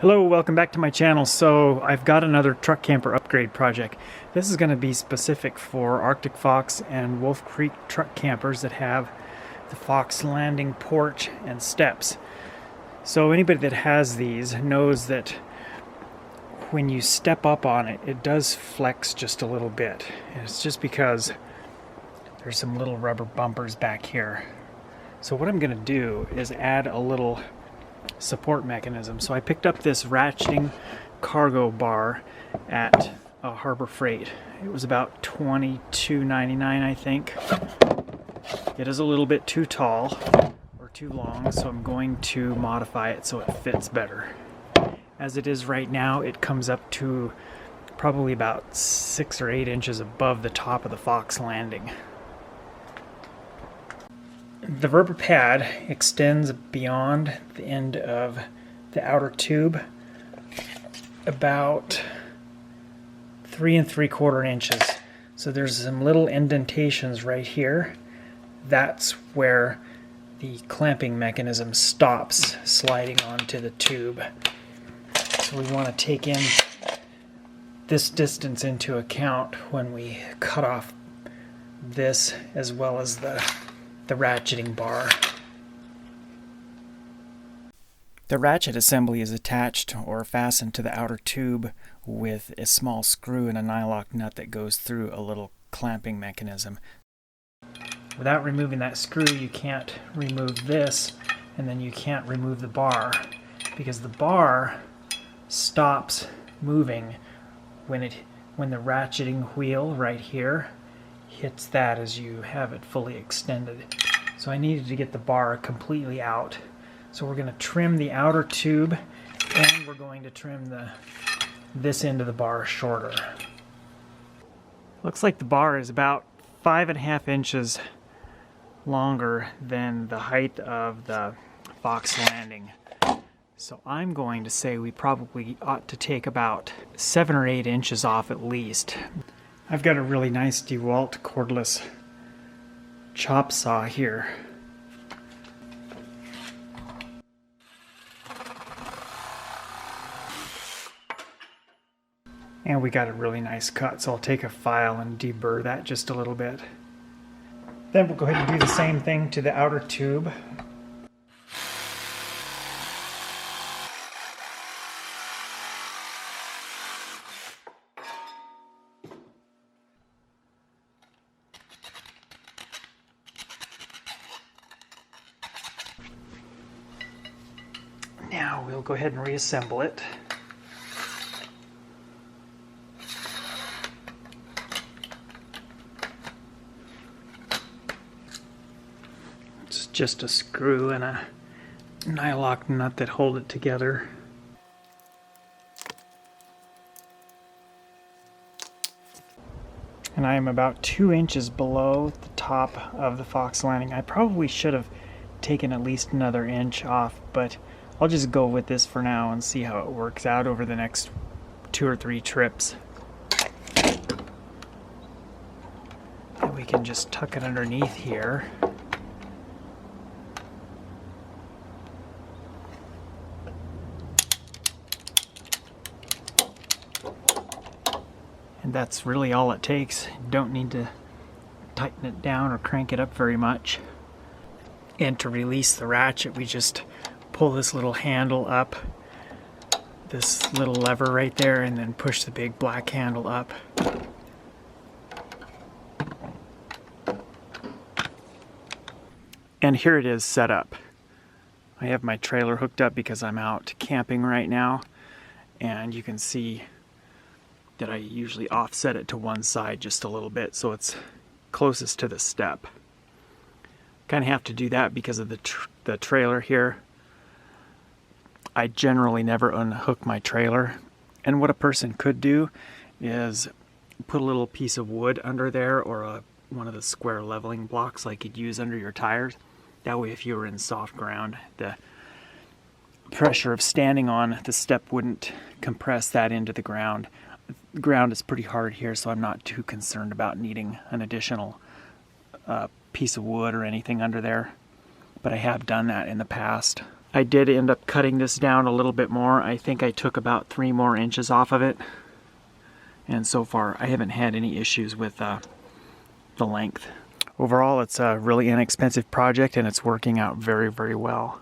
Hello, welcome back to my channel. So I've got another truck camper upgrade project. This is going to be specific for Arctic Fox and Wolf Creek truck campers that have the Fox Landing porch and steps. So anybody that has these knows that when you step up on it, it does flex just a little bit. And it's just because there's some little rubber bumpers back here. So what I'm going to do is add a little support mechanism. So I picked up this ratcheting cargo bar at Harbor Freight. It was about $22.99, I think. It is a little bit too tall or too long, so I'm going to modify it so it fits better. As it is right now, it comes up to probably about 6 or 8 inches above the top of the Fox Landing. The rubber pad extends beyond the end of the outer tube about 3 3/4 inches. So there's some little indentations right here. That's where the clamping mechanism stops sliding onto the tube. So we want to take in this distance into account when we cut off this as well as the ratcheting bar. The ratchet assembly is attached or fastened to the outer tube with a small screw and a nylock nut that goes through a little clamping mechanism. Without removing that screw, you can't remove this, and then you can't remove the bar, because the bar stops moving when the ratcheting wheel right here hits that as you have it fully extended. So I needed to get the bar completely out. So we're going to trim the outer tube, and we're going to trim this end of the bar shorter. Looks like the bar is about 5.5 inches longer than the height of the Fox Landing. So I'm going to say we probably ought to take about 7 or 8 inches off at least. I've got a really nice DeWalt cordless chop saw here. And we got a really nice cut, so I'll take a file and deburr that just a little bit. Then we'll go ahead and do the same thing to the outer tube. Now we'll go ahead and reassemble it. It's just a screw and a nylock nut that hold it together. And I am about 2 inches below the top of the Fox Landing. I probably should have taken at least another inch off, but I'll just go with this for now and see how it works out over the next 2 or 3 trips. And we can just tuck it underneath here. And that's really all it takes. You don't need to tighten it down or crank it up very much. And to release the ratchet, we just pull this little handle up, this little lever right there, and then push the big black handle up. And here it is set up. I have my trailer hooked up because I'm out camping right now, and you can see that I usually offset it to one side just a little bit so it's closest to the step. Kind of have to do that because of the trailer here. I generally never unhook my trailer, and what a person could do is put a little piece of wood under there, or one of the square leveling blocks like you'd use under your tires. That way if you were in soft ground, the pressure of standing on the step wouldn't compress that into the ground. The ground is pretty hard here, so I'm not too concerned about needing an additional piece of wood or anything under there, but I have done that in the past. I did end up cutting this down a little bit more. I think I took about 3 more inches off of it. And so far, I haven't had any issues with the length. Overall, it's a really inexpensive project and it's working out very, very well.